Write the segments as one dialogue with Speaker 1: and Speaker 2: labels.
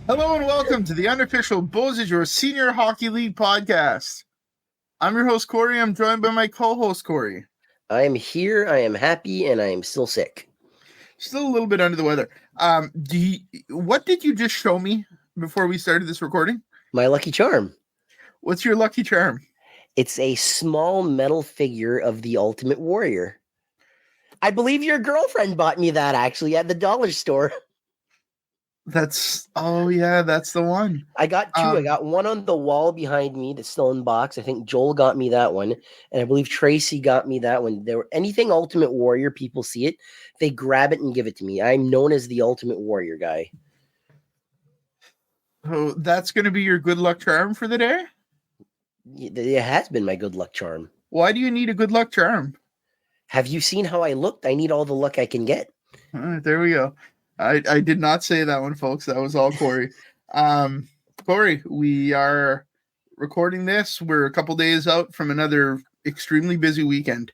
Speaker 1: Hello and welcome to the unofficial BSHL Senior Hockey League podcast. I'm your host, Corey. I'm joined by my co-host, Corey.
Speaker 2: I am here, I am happy, and I am still sick.
Speaker 1: Still a little bit under the weather. What did you just show me before we started this recording?
Speaker 2: My lucky charm.
Speaker 1: What's your lucky charm?
Speaker 2: It's a small metal figure of the Ultimate Warrior. I believe your girlfriend bought me that, actually, at the dollar store.
Speaker 1: That's the one.
Speaker 2: I got two. I got one on the wall behind me that's still in the box. I think Joel got me that one. And I believe Tracy got me that one. Anything Ultimate Warrior, people see it, they grab it and give it to me. I'm known as the Ultimate Warrior guy.
Speaker 1: Oh, that's going to be your good luck charm for the day?
Speaker 2: It has been my good luck charm.
Speaker 1: Why do you need a good luck charm?
Speaker 2: Have you seen how I looked? I need all the luck I can get.
Speaker 1: All right, there we go. I did not say that one, folks. That was all Corey. Corey, we are recording this. We're a couple days out from another extremely busy weekend.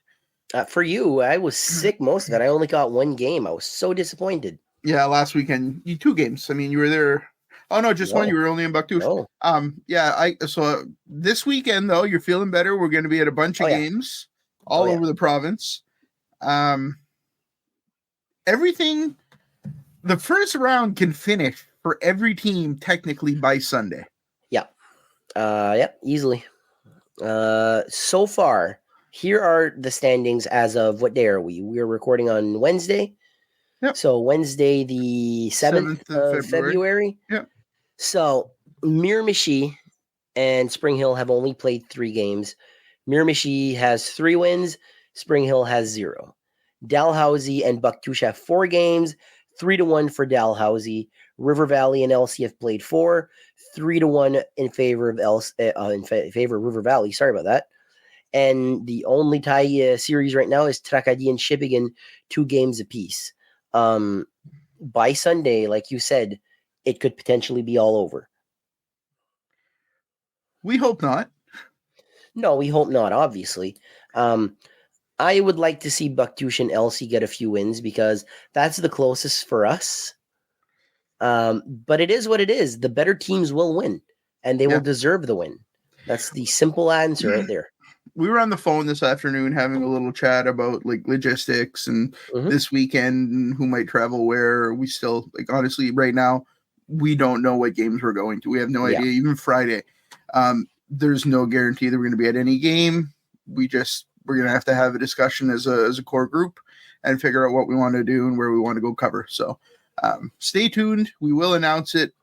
Speaker 2: For you, I was sick most of it. I only got one game. I was so disappointed.
Speaker 1: Yeah, last weekend, 2 games. I mean, you were there. Oh, no, just one. You were only in Bucktooth.
Speaker 2: No.
Speaker 1: So this weekend, though, you're feeling better. We're going to be at a bunch of games all over the province. Everything... The first round can finish for every team technically by Sunday.
Speaker 2: Easily. So far, here are the standings as of what day are we? We're recording on Wednesday.
Speaker 1: Yep.
Speaker 2: So Wednesday, the 7th of February.
Speaker 1: Yep.
Speaker 2: So Miramichi and Spring Hill have only played 3 games. Miramichi has 3 wins. Spring Hill has 0. Dalhousie and Bucktoosh have 4 games. 3-1 for Dalhousie. River Valley and LC have played 4. 3-1 in favor of River Valley. Sorry about that. And the only tie series right now is Tracadie and Shippigan, 2 games apiece. By Sunday, like you said, it could potentially be all over.
Speaker 1: We hope not.
Speaker 2: No, we hope not, obviously. I would like to see Bucktoosh and LC get a few wins because that's the closest for us. But it is what it is. The better teams will win, and they will deserve the win. That's the simple answer right there.
Speaker 1: We were on the phone this afternoon having a little chat about like logistics and this weekend and who might travel where. We still, honestly, right now, we don't know what games we're going to. We have no idea. Even Friday, there's no guarantee that we're going to be at any game. We're going to have a discussion as a core group and figure out what we want to do and where we want to go cover. So stay tuned. We will announce it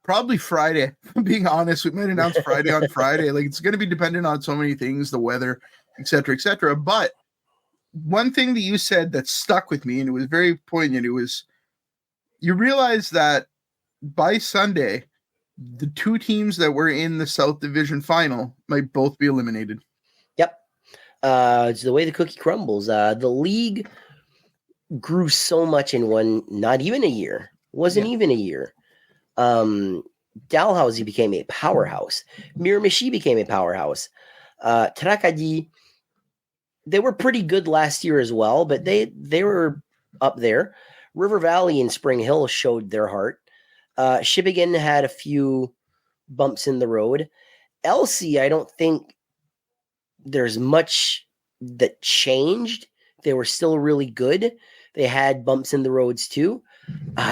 Speaker 1: probably Friday. Being honest, we might announce Friday on Friday. It's going to be dependent on so many things, the weather, et cetera, et cetera. But one thing that you said that stuck with me, and it was very poignant, it was you realize that by Sunday, the 2 teams that were in the South Division final might both be eliminated.
Speaker 2: Yep. It's the way the cookie crumbles. The league grew so much in not even a year. Wasn't even a year. Dalhousie became a powerhouse. Miramichi became a powerhouse. Tracadie, they were pretty good last year as well, but they were up there. River Valley and Spring Hill showed their heart. Shippigan had a few bumps in the road. LC, I don't think there's much that changed. They were still really good. They had bumps in the roads too.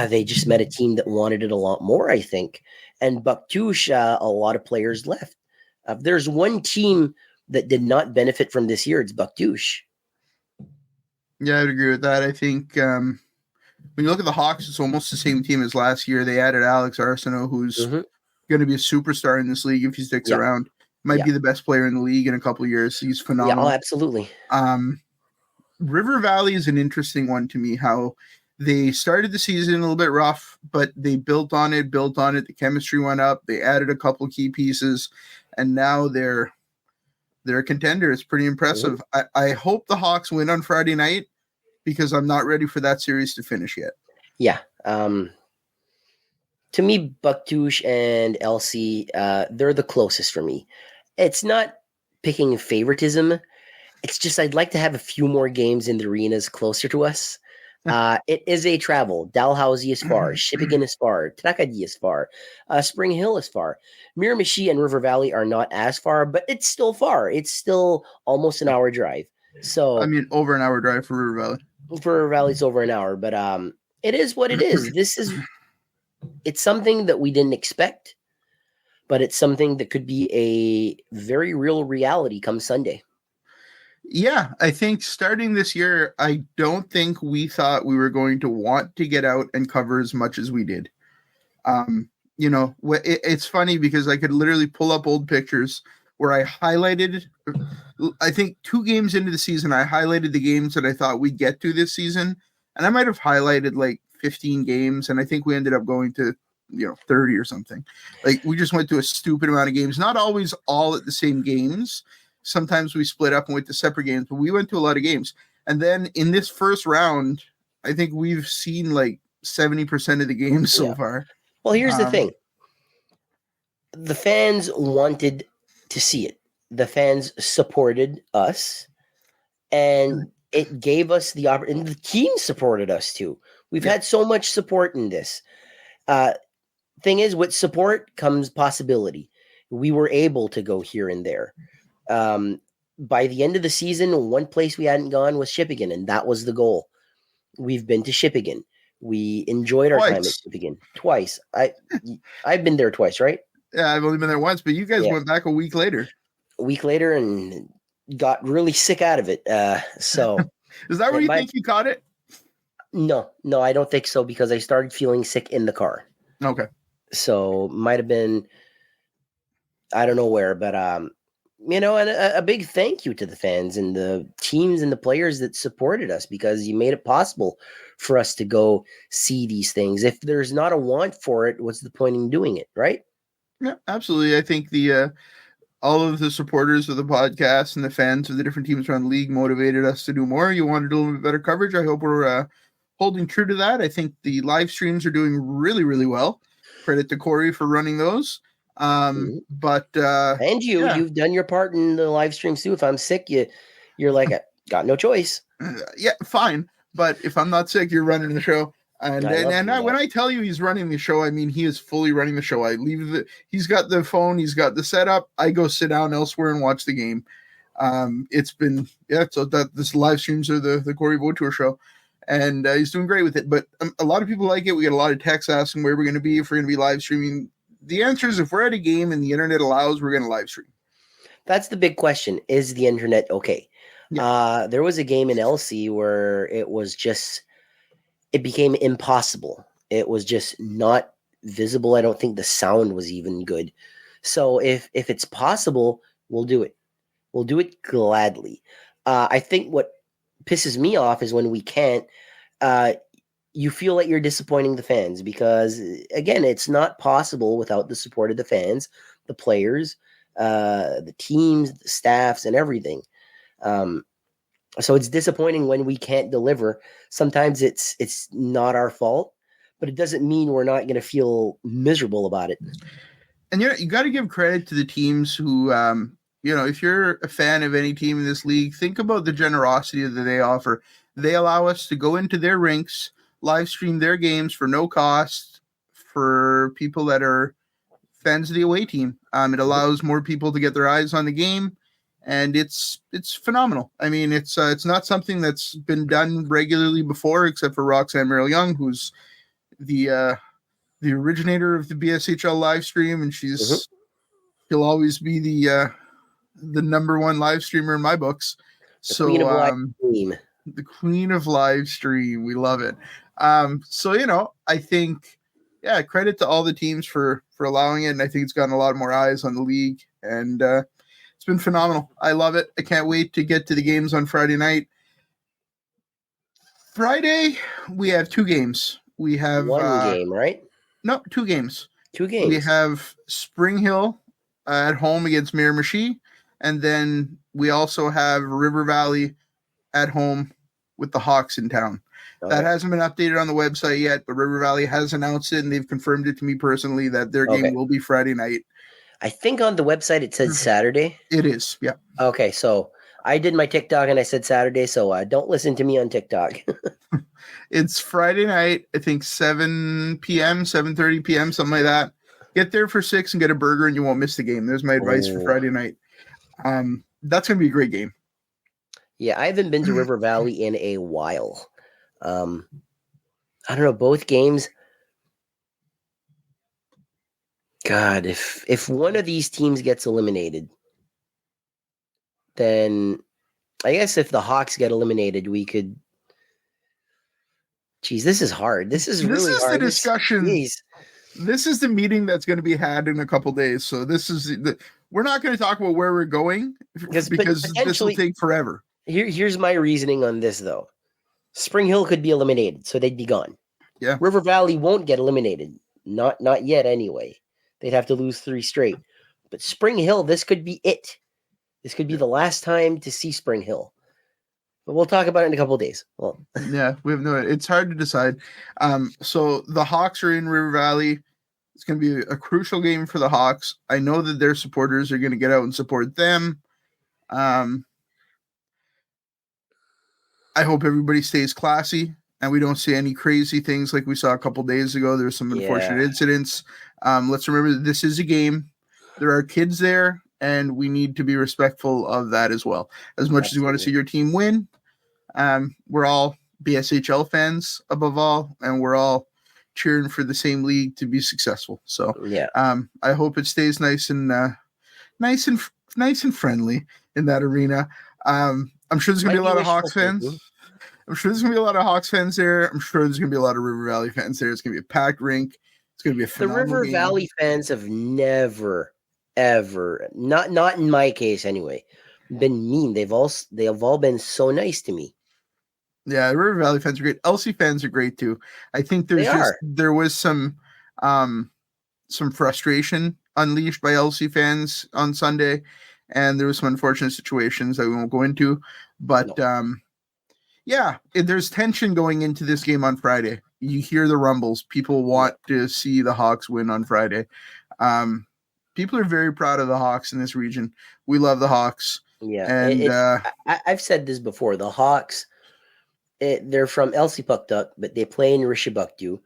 Speaker 2: They just met a team that wanted it a lot more, I think. And Bucktoosh, a lot of players left. There's one team that did not benefit from this year. It's Bucktoosh.
Speaker 1: Yeah, I'd agree with that. I think when you look at the Hawks, it's almost the same team as last year. They added Alex Arsenault, who's going to be a superstar in this league if he sticks around. Might be the best player in the league in a couple of years. He's phenomenal.
Speaker 2: Yeah, absolutely.
Speaker 1: River Valley is an interesting one to me, how they started the season a little bit rough, but they built on it. The chemistry went up. They added a couple key pieces, and now they're a contender. It's pretty impressive. I hope the Hawks win on Friday night because I'm not ready for that series to finish yet.
Speaker 2: Yeah. To me, Bucktoosh and LC, they're the closest for me. It's not picking favoritism. It's just I'd like to have a few more games in the arenas closer to us. It is a travel. Dalhousie is far. Shippagan is far. Tracadie is far. Spring Hill is far. Miramichi and River Valley are not as far, but it's still far. It's still almost an hour drive. So
Speaker 1: I mean, over an hour drive for River Valley.
Speaker 2: For River Valley, it's over an hour, but it is what it is. It's something that we didn't expect, but it's something that could be a very real reality come Sunday.
Speaker 1: Yeah, I think starting this year, I don't think we thought we were going to want to get out and cover as much as we did. It's funny because I could literally pull up old pictures where I highlighted, I think 2 games into the season, I highlighted the games that I thought we'd get to this season. And I might have highlighted like 15 games, and I think we ended up going to 30 or something. Like, we just went to a stupid amount of games, not always all at the same games. Sometimes we split up and went to separate games, but we went to a lot of games. And then in this first round, I think we've seen like 70% of the games so far.
Speaker 2: Well, here's the thing. The fans wanted to see it. The fans supported us, and it gave us the opportunity. And the team supported us too. We've had so much support in this. Thing is, with support comes possibility. We were able to go here and there. By the end of the season, one place we hadn't gone was Shippagan, and that was the goal. We've been to Shippagan. We enjoyed our time at Shippagan twice. I've been there twice, right?
Speaker 1: Yeah, I've only been there once, but you guys went back a week later.
Speaker 2: A week later, and got really sick out of it. So
Speaker 1: is that where you think you caught it?
Speaker 2: No, I don't think so, because I started feeling sick in the car.
Speaker 1: Okay.
Speaker 2: So might have been, I don't know where, but and a big thank you to the fans and the teams and the players that supported us, because you made it possible for us to go see these things. If there's not a want for it, what's the point in doing it, right?
Speaker 1: Yeah, absolutely. I think all of the supporters of the podcast and the fans of the different teams around the league motivated us to do more. You wanted a little bit better coverage. I hope we're holding true to that. I think the live streams are doing really, really well. Credit to Corey for running those. But
Speaker 2: you've done your part in the live streams too. If I'm sick, you're like, I got no choice.
Speaker 1: Yeah, fine. But if I'm not sick, you're running the show. And when I tell you he's running the show, I mean he is fully running the show. He's got the phone, he's got the setup. I go sit down elsewhere and watch the game. It's been so that this live streams are the Corey Vautour show, and he's doing great with it. But a lot of people like it. We get a lot of texts asking where we're going to be, if we're going to be live streaming. The answer is, if we're at a game and the internet allows, we're going to live stream.
Speaker 2: That's the big question. Is the internet okay? Yeah. There was a game in LC where it became impossible. It was just not visible. I don't think the sound was even good. So if it's possible, we'll do it. We'll do it gladly. I think what pisses me off is when we can't, you feel like you're disappointing the fans, because again, it's not possible without the support of the fans, the players, the teams, the staffs, and everything. So it's disappointing when we can't deliver. Sometimes it's not our fault, but it doesn't mean we're not going to feel miserable about it.
Speaker 1: And you got to give credit to the teams who, if you're a fan of any team in this league, think about the generosity that they offer. They allow us to go into their rinks, live stream their games for no cost for people that are fans of the away team. It allows more people to get their eyes on the game. And it's phenomenal. I mean, it's not something that's been done regularly before, except for Roxanne Merrill Young, who's the originator of the BSHL live stream, and she'll always be the number one live streamer in my books.
Speaker 2: The queen of live stream.
Speaker 1: The queen of live stream. We love it. I think, credit to all the teams for allowing it, and I think it's gotten a lot more eyes on the league, and it's been phenomenal. I love it. I can't wait to get to the games on Friday night. Friday, we have 2 games. We have
Speaker 2: one game, right?
Speaker 1: No, 2 games.
Speaker 2: 2 games.
Speaker 1: We have Spring Hill at home against Miramichi, and then we also have River Valley at home with the Hawks in town. Okay. That hasn't been updated on the website yet, but River Valley has announced it, and they've confirmed it to me personally that their game will be Friday night.
Speaker 2: I think on the website it says Saturday.
Speaker 1: It is, yeah.
Speaker 2: Okay, so I did my TikTok and I said Saturday, so don't listen to me on TikTok.
Speaker 1: It's Friday night, I think 7 p.m., 7:30 p.m., something like that. Get there for 6 and get a burger and you won't miss the game. There's my advice for Friday night. That's going to be a great game.
Speaker 2: Yeah, I haven't been to River Valley in a while. I don't know, both games. God, if one of these teams gets eliminated, then I guess if the Hawks get eliminated, we could. Geez, this is hard. This is really hard.
Speaker 1: The discussion. This is the meeting that's going to be had in a couple days. So this is we're not going to talk about where we're going because this will take forever.
Speaker 2: Here's my reasoning on this, though. Spring Hill could be eliminated, so they'd be gone.
Speaker 1: Yeah.
Speaker 2: River Valley won't get eliminated. Not yet, anyway. They'd have to lose 3 straight. But Spring Hill, this could be it. This could be the last time to see Spring Hill. But we'll talk about it in a couple of days. Well,
Speaker 1: yeah, we have it's hard to decide. So the Hawks are in River Valley. It's going to be a crucial game for the Hawks. I know that their supporters are going to get out and support them. I hope everybody stays classy and we don't see any crazy things like we saw a couple days ago. There's some unfortunate incidents. Let's remember that this is a game. There are kids there, and we need to be respectful of that as well. As much as you want to see your team win, we're all BSHL fans above all, and we're all cheering for the same league to be successful. So I hope it stays nice and friendly in that arena. I'm sure there's going to be a lot of Hawks fans. I'm sure there's going to be a lot of Hawks fans there. I'm sure there's going to be a lot of River Valley fans there. It's going to be a packed rink. It's going to be a phenomenal
Speaker 2: The River
Speaker 1: game.
Speaker 2: Valley fans have never, ever, not in my case anyway, been mean. They have all been so nice to me.
Speaker 1: Yeah, River Valley fans are great. LC fans are great too. I think there was some frustration unleashed by LC fans on Sunday, and there was some unfortunate situations that we won't go into. But there's tension going into this game on Friday. You hear the rumbles. People want to see the Hawks win on Friday. People are very proud of the Hawks in this region. We love the Hawks.
Speaker 2: Yeah,
Speaker 1: and
Speaker 2: I've said this before. The Hawks, they're from LC Puckduck, but they play in Rishibuktu.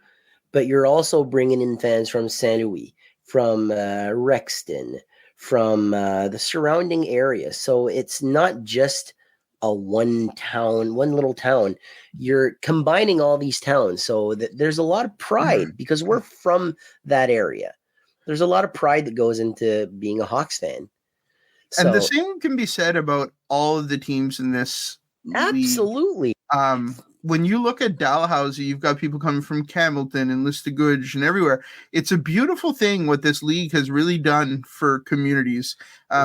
Speaker 2: But you're also bringing in fans from St. Louis, from Rexton, from the surrounding area. So it's not just a one little town. You're combining all these towns. So there's a lot of pride because we're from that area. There's a lot of pride that goes into being a Hawks fan.
Speaker 1: And the same can be said about all of the teams in this
Speaker 2: absolutely
Speaker 1: league. When you look at Dalhousie, you've got people coming from Campbellton and Listigouge and everywhere. It's a beautiful thing what this league has really done for communities.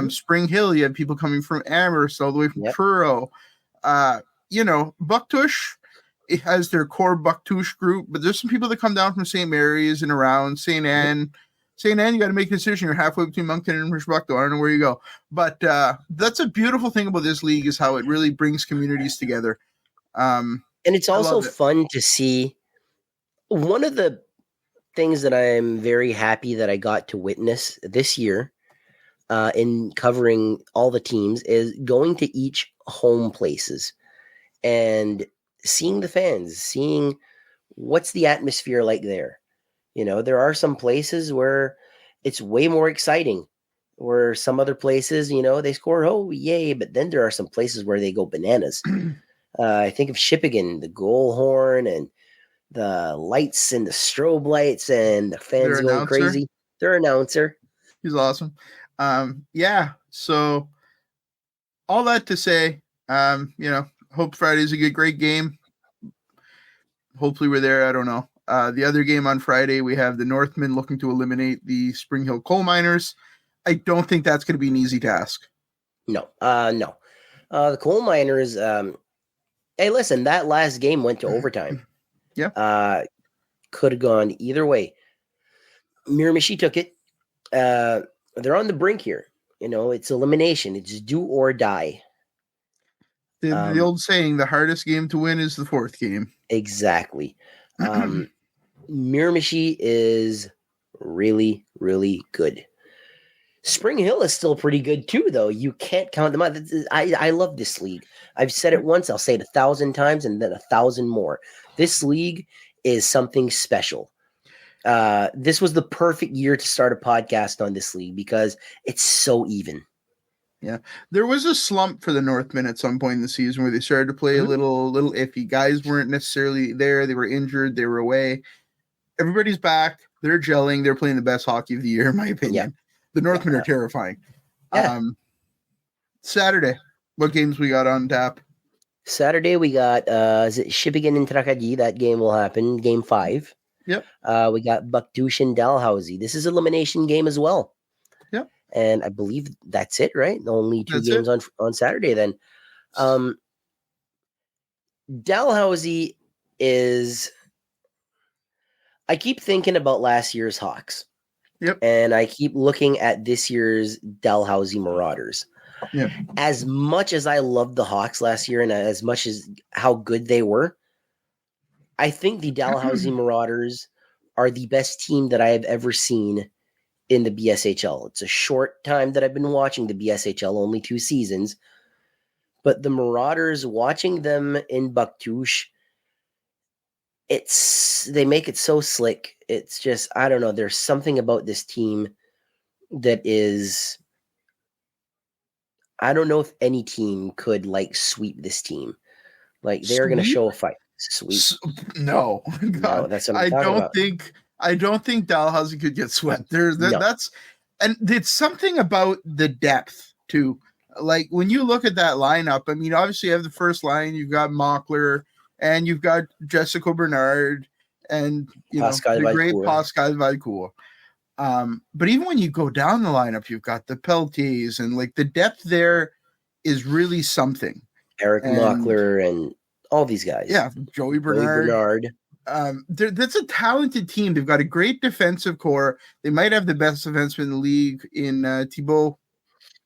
Speaker 1: Spring Hill, you have people coming from Amherst all the way from Truro. Bucktush, it has their core Bucktush group, but there's some people that come down from St. Mary's and around St. Anne. St. Anne, you got to make a decision. You're halfway between Moncton and Rishbuckto. I don't know where you go. But that's a beautiful thing about this league is how it really brings communities together.
Speaker 2: And it's also fun to see. One of the things that I'm very happy that I got to witness this year in covering all the teams is going to each home places and seeing the fans, seeing what's the atmosphere like there. There are some places where it's way more exciting, where some other places, they score, oh, yay. But then there are some places where they go bananas. I think of Shippigan, the goal horn and the lights and the strobe lights and the fans going crazy. Their announcer.
Speaker 1: He's awesome. So all that to say, hope Friday's a great game. Hopefully we're there. I don't know. The other game on Friday, we have the Northmen looking to eliminate the Spring Hill Coal Miners. I don't think that's going to be an easy task.
Speaker 2: No. The Coal Miners, hey, listen, that last game went to overtime.
Speaker 1: Yeah.
Speaker 2: Could have gone either way. Miramichi took it. They're on the brink here. It's elimination. It's do or die.
Speaker 1: The old saying, the hardest game to win is the fourth game.
Speaker 2: Exactly. Miramichi is really, really good. Spring Hill is still pretty good too, though. You can't count them out. I love this league. I've said it once. I'll say it 1,000 times and then 1,000 more. This league is something special. This was the perfect year to start a podcast on this league because it's so even.
Speaker 1: Yeah, there was a slump for the Northmen at some point in the season where they started to play a little iffy. Guys weren't necessarily there. They were injured. They were away. Everybody's back. They're gelling. They're playing the best hockey of the year, in my opinion.
Speaker 2: Yeah.
Speaker 1: The Northmen are terrifying.
Speaker 2: Yeah.
Speaker 1: Saturday, what games we got on tap?
Speaker 2: Saturday, we got is it Shippigan and Tracadie? That game will happen. Game 5.
Speaker 1: Yep.
Speaker 2: We got Bucktush and Dalhousie. This is elimination game as well.
Speaker 1: Yep.
Speaker 2: And I believe that's it, right? Only 2
Speaker 1: That's
Speaker 2: games on Saturday then. Dalhousie is... I keep thinking about last year's Hawks.
Speaker 1: Yep.
Speaker 2: And I keep looking at this year's Dalhousie Marauders.
Speaker 1: Yep.
Speaker 2: As much as I loved the Hawks last year and as much as how good they were, I think the Dalhousie Marauders are the best team that I have ever seen in the BSHL. It's a short time that I've been watching the BSHL, only 2 seasons. But the Marauders, watching them in Bucktush, they make it so slick. It's just, I don't know. There's something about this team that is, I don't know if any team could like sweep this team. Like they're going to show a fight. Sweep?
Speaker 1: No,
Speaker 2: no, that's what I'm talking about.
Speaker 1: I don't think Dalhousie could get swept. That's, and it's something about the depth too. Like when you look at that lineup, I mean, obviously you have the first line, you've got Mockler, and you've got Jessica Bernard and the great Pascal Valcourt. But even when you go down the lineup, you've got the Peltiers and like the depth there is really something.
Speaker 2: Eric Mockler and all these guys.
Speaker 1: Yeah, Joey Bernard. That's a talented team. They've got a great defensive core. They might have the best defenseman in the league in Thibault.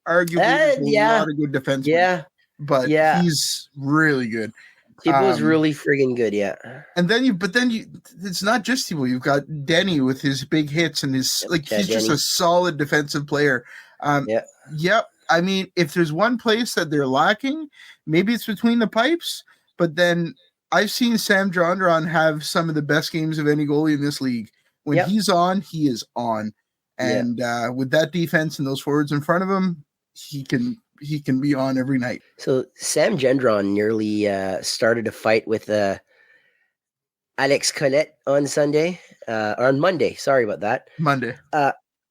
Speaker 1: Arguably, a lot of good defensemen.
Speaker 2: Yeah,
Speaker 1: but he's really good.
Speaker 2: Thibault's really friggin' good, yeah.
Speaker 1: And then it's not just Thibault. You've got Denny with his big hits and his he's just a solid defensive player. Yep. I mean, if there's one place that they're lacking, maybe it's between the pipes. But then I've seen Sam Gendron have some of the best games of any goalie in this league. When he's on, he is on. And with that defense and those forwards in front of him, he can be on every night.
Speaker 2: So Sam Gendron nearly started a fight with Alex Collette on Sunday, or on Monday. Sorry about that.
Speaker 1: Monday.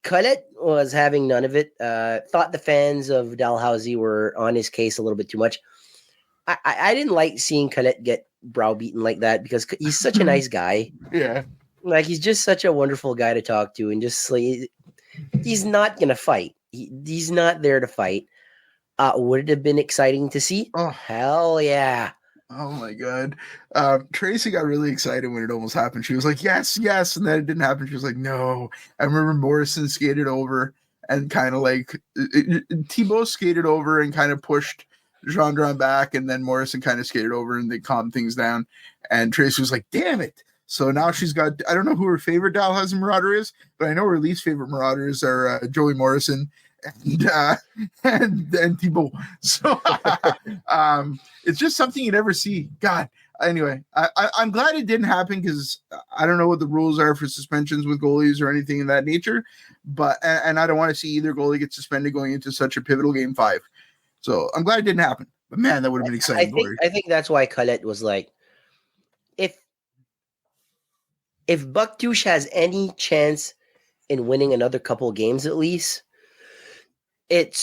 Speaker 2: Collette was having none of it. Thought the fans of Dalhousie were on his case a little bit too much. I didn't like seeing Collette get browbeaten like that because he's such a nice guy.
Speaker 1: Yeah.
Speaker 2: Like he's just such a wonderful guy to talk to, and just like he's not gonna fight. He's not there to fight. Would it have been exciting to see?
Speaker 1: Oh,
Speaker 2: hell yeah.
Speaker 1: Oh my God. Tracy got really excited when it almost happened. She was like, yes. And then it didn't happen. She was like, no. I remember Morrison skated over and kind of like Thibault skated over and kind of pushed Gendron back. And then Morrison kind of skated over and they calmed things down. And Tracy was like, damn it. So now she's got, I don't know who her favorite Dalhousie Marauder is, but I know her least favorite Marauders are Joey Morrison and Thibault. So it's just something you never see. God. Anyway, I'm glad it didn't happen because I don't know what the rules are for suspensions with goalies or anything of that nature. But and I don't want to see either goalie get suspended going into such a pivotal game 5. So I'm glad it didn't happen. But man, that would have been exciting.
Speaker 2: I think that's why Collette was like, if Bucktush has any chance in winning another couple games at least, it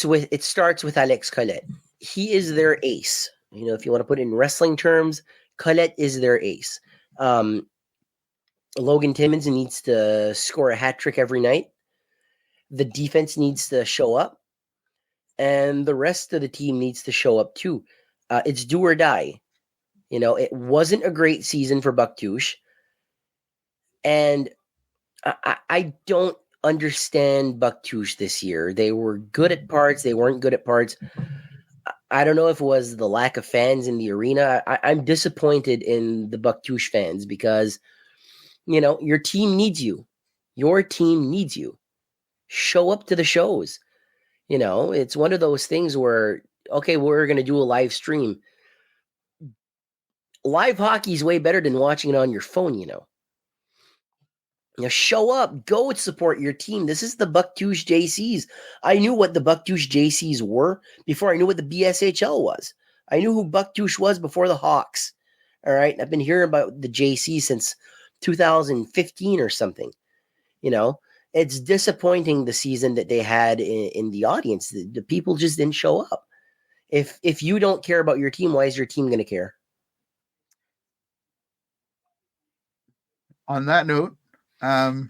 Speaker 2: starts with Alex Collette. He is their ace. If you want to put it in wrestling terms, Collette is their ace. Logan Timmins needs to score a hat trick every night. The defense needs to show up. And the rest of the team needs to show up too. It's do or die. It wasn't a great season for Bucktush. And I don't understand Bucktush this year. They were good at parts. They weren't good at parts. I don't know if it was the lack of fans in the arena. I'm disappointed in the Bucktush fans because, your team needs you. Your team needs you. Show up to the shows. It's one of those things where, okay, we're going to do a live stream. Live hockey is way better than watching it on your phone. Show up, go support your team. This is the Bucktouche JCs. I knew what the Bucktouche JCs were before I knew what the BSHL was. I knew who Bucktouche was before the Hawks. All right. I've been hearing about the JC since 2015 or something. It's disappointing the season that they had in the audience. The people just didn't show up. If you don't care about your team, why is your team going to care?
Speaker 1: On that note, man,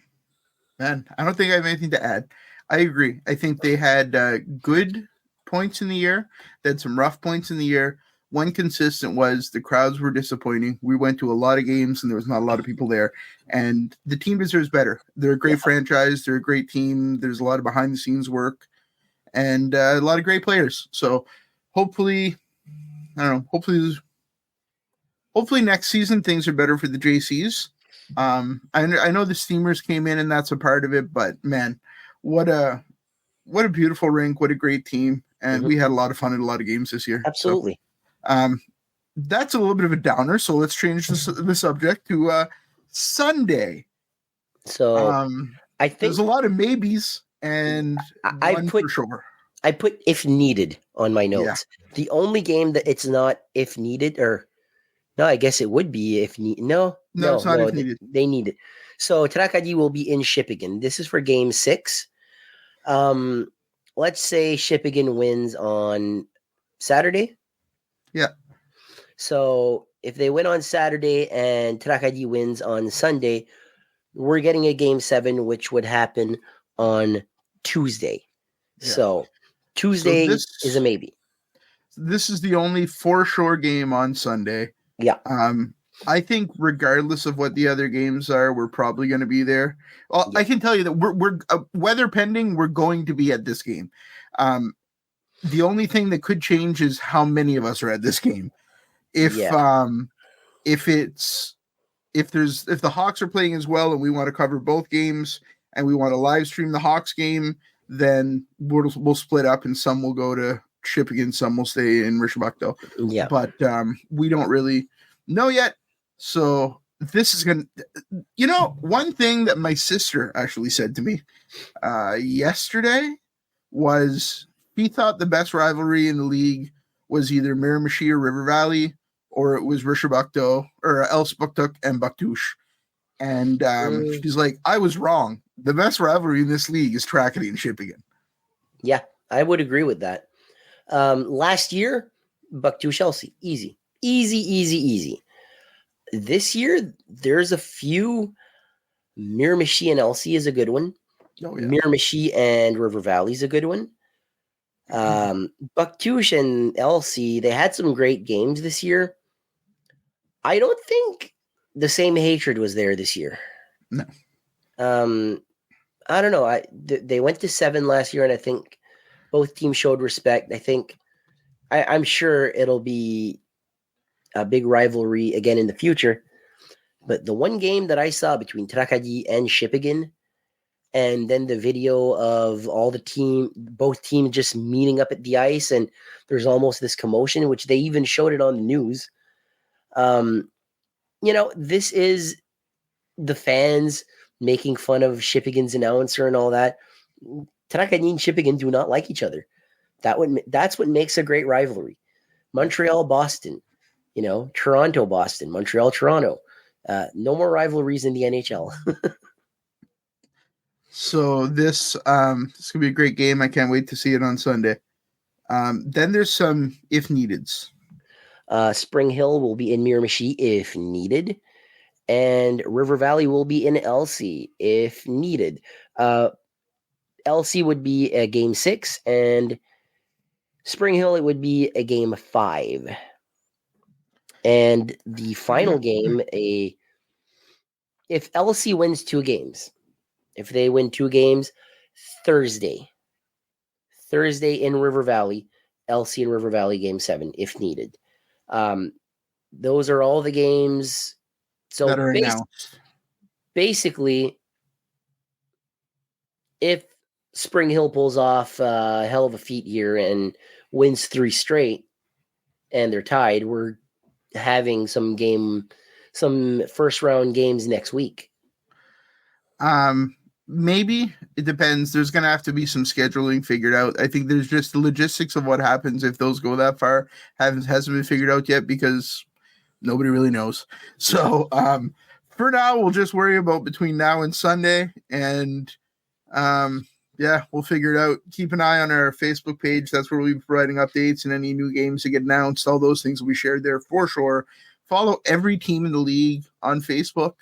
Speaker 1: I don't think I have anything to add. I agree. I think they had good points in the year. They had some rough points in the year. One consistent was the crowds were disappointing. We went to a lot of games and there was not a lot of people there. And the team deserves better. They're a great franchise. They're a great team. There's a lot of behind the scenes work and a lot of great players. So hopefully, I don't know, hopefully next season things are better for the JCs. I know the Steamers came in and that's a part of it, but man, what a beautiful rink. What a great team. And we had a lot of fun at a lot of games this year.
Speaker 2: Absolutely.
Speaker 1: So, that's a little bit of a downer. So let's change the subject to Sunday.
Speaker 2: So I think
Speaker 1: there's a lot of maybes and one for sure.
Speaker 2: I put if needed on my notes. Yeah. The only game that it's not if needed, or no, I guess it would be if needed. No,
Speaker 1: it's not if needed.
Speaker 2: They need it. So Tracadie will be in Shippagan. This is for game 6. Let's say Shippagan wins on Saturday.
Speaker 1: Yeah.
Speaker 2: So if they win on Saturday and Tracadie wins on Sunday, we're getting a game 7, which would happen on Tuesday. Yeah. So Tuesday is a maybe.
Speaker 1: This is the only for sure game on Sunday.
Speaker 2: Yeah.
Speaker 1: I think regardless of what the other games are, we're probably going to be there. Well, yeah. I can tell you that we're weather pending, we're going to be at this game. The only thing that could change is how many of us are at this game. If the Hawks are playing as well and we want to cover both games and we want to live stream the Hawks game, then we'll split up and some will go to Shippagan, some will stay in Rishabakto.
Speaker 2: Yeah.
Speaker 1: But we don't really know yet. So this is going to, one thing that my sister actually said to me yesterday was he thought the best rivalry in the league was either Miramichi or River Valley, or it was Rishabakto or else Buktuk and Bucktouche. And she's like, I was wrong. The best rivalry in this league is Tracadie and Shippagan.
Speaker 2: Yeah, I would agree with that. Last year, Bucktouche Chelsea, easy. This year, there's a few. Miramichi and Elsie is a good one.
Speaker 1: Oh, yeah.
Speaker 2: Miramichi and River Valley is a good one. Bucktouche and Elsie, they had some great games this year. I don't think the same hatred was there this year.
Speaker 1: No.
Speaker 2: I don't know. They went to 7 last year, and I think both teams showed respect. I think I'm sure it'll be a big rivalry again in the future. But the one game that I saw between Tracadie and Shippagan, and then the video of both teams just meeting up at the ice, and there's almost this commotion, which they even showed it on the news. This is the fans making fun of Shippagan's announcer and all that. Tracadie and Shippagan do not like each other. That's what makes a great rivalry. Montreal, Boston, Toronto, Boston, Montreal, Toronto. No more rivalries in the NHL.
Speaker 1: So this gonna be a great game. I can't wait to see it on Sunday. Then there's some if neededs.
Speaker 2: Spring Hill will be in Miramichi if needed, and River Valley will be in Elsie if needed. Elsie would be a game 6, and Spring Hill it would be a game 5. And the final game, if Elsie wins 2 games, if they win 2 games, Thursday in River Valley, Elsie and River Valley game 7 if needed. Those are all the games. So
Speaker 1: that are announced.
Speaker 2: Basically, if Spring Hill pulls off a hell of a feat here and wins 3 straight, and they're tied, we're having some first round games next week.
Speaker 1: Maybe it depends. There's going to have to be some scheduling figured out. I think there's just the logistics of what happens if those go that far hasn't been figured out yet because nobody really knows. So for now, we'll just worry about between now and Sunday, and we'll figure it out. Keep an eye on our Facebook page. That's where we'll be providing updates and any new games that get announced. All those things will be shared there for sure. Follow every team in the league on Facebook.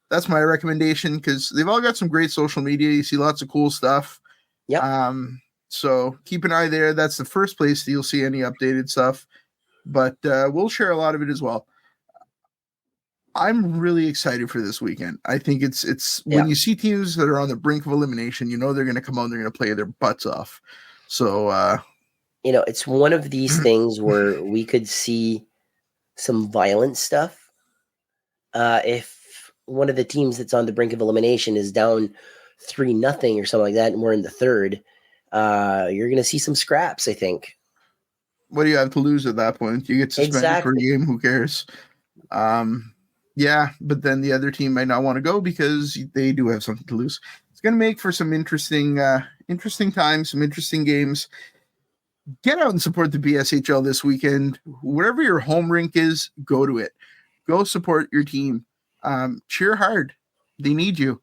Speaker 1: That's my recommendation because they've all got some great social media. You see lots of cool stuff.
Speaker 2: Yeah.
Speaker 1: So keep an eye there. That's the first place that you'll see any updated stuff. But we'll share a lot of it as well. I'm really excited for this weekend. I think it's when you see teams that are on the brink of elimination, you know they're going to come out and they're going to play their butts off. So
Speaker 2: it's one of these things where we could see some violent stuff. If one of the teams that's on the brink of elimination is down 3-0 or something like that, and we're in the third, you're going to see some scraps, I think.
Speaker 1: What do you have to lose at that point? You get suspended for a game. Who cares? But then the other team might not want to go because they do have something to lose. It's going to make for some interesting times, some interesting games. Get out and support the BSHL this weekend. Wherever your home rink is, go to it. Go support your team. Cheer hard. They need you.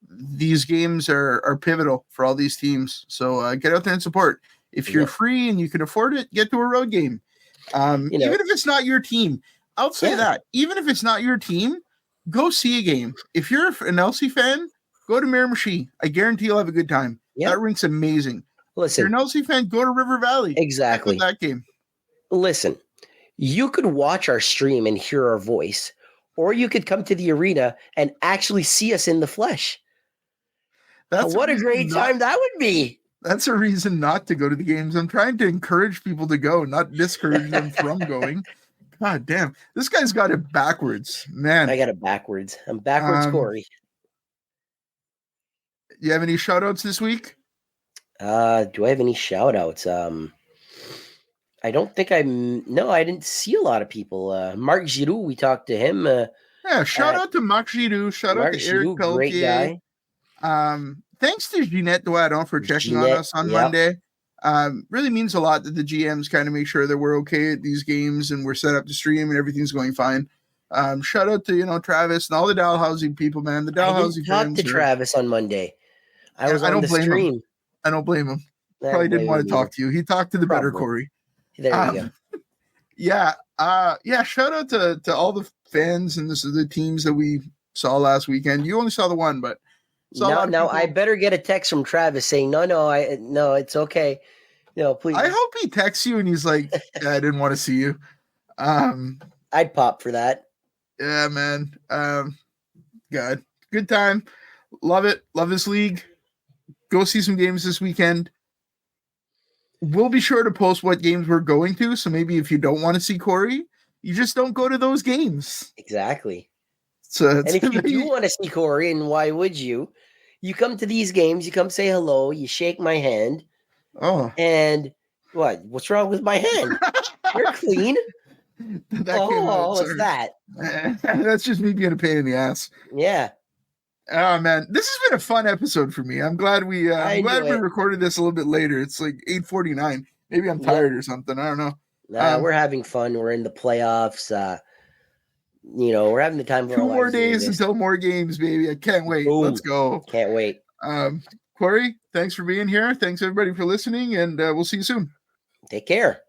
Speaker 1: These games are pivotal for all these teams. So get out there and support. If you're free and you can afford it, get to a road game. Even if it's not your team, I'll say that. Even if it's not your team, go see a game. If you're an Elsie fan, go to Miramichi. I guarantee you'll have a good time. Yeah. That rink's amazing.
Speaker 2: Listen,
Speaker 1: if you're an Elsie fan, go to River Valley.
Speaker 2: Exactly.
Speaker 1: That game.
Speaker 2: Listen, you could watch our stream and hear our voice, or you could come to the arena and actually see us in the flesh. What a great time that would be.
Speaker 1: That's a reason not to go to the games. I'm trying to encourage people to go, not discourage them from going. God damn. This guy's got it backwards, man.
Speaker 2: I got it backwards. I'm backwards, Corey.
Speaker 1: You have any shout-outs this week?
Speaker 2: Do I have any shout-outs? I don't think I didn't see a lot of people. Marc Giroux, we talked to him.
Speaker 1: Shout out to Marc Giroux. Shout out to Eric Pelletier.
Speaker 2: Great guy.
Speaker 1: Thanks to Jeanette Doidon for checking on us on Monday. Really means a lot that the GMs kind of make sure that we're okay at these games and we're set up to stream and everything's going fine. Shout out to Travis and all the Dalhousie people, man. The Dalhousie fans.
Speaker 2: I didn't talk to Travis on Monday. I was on the stream.
Speaker 1: I don't blame him. Probably didn't want to talk to you. He talked to the better Corey.
Speaker 2: There you
Speaker 1: go. Shout out to all the fans and the teams that we saw last weekend. You only saw the one, but
Speaker 2: now I better get a text from Travis saying no, it's okay. No, please.
Speaker 1: I hope he texts you and he's like, yeah, I didn't want to see you.
Speaker 2: I'd pop for that.
Speaker 1: Yeah, man. God, good time. Love it. Love this league. Go see some games this weekend. We'll be sure to post what games we're going to. So maybe if you don't want to see Corey, you just don't go to those games.
Speaker 2: Exactly.
Speaker 1: So
Speaker 2: and if you do want to see Corey, and why would you? You come to these games, you come say hello, you shake my hand.
Speaker 1: Oh.
Speaker 2: And what? What's wrong with my hand? You're clean. What's that?
Speaker 1: That's just me being a pain in the ass.
Speaker 2: Yeah.
Speaker 1: Oh man, this has been a fun episode for me. I'm glad we recorded this a little bit later. It's like 8:49. Maybe I'm tired or something. I don't know.
Speaker 2: We're having fun. We're in the playoffs. We're having the time of our lives.
Speaker 1: 2 more days until more games, baby. I can't wait.
Speaker 2: Boom.
Speaker 1: Let's go.
Speaker 2: Can't wait.
Speaker 1: Corey, thanks for being here. Thanks everybody for listening, and we'll see you soon.
Speaker 2: Take care.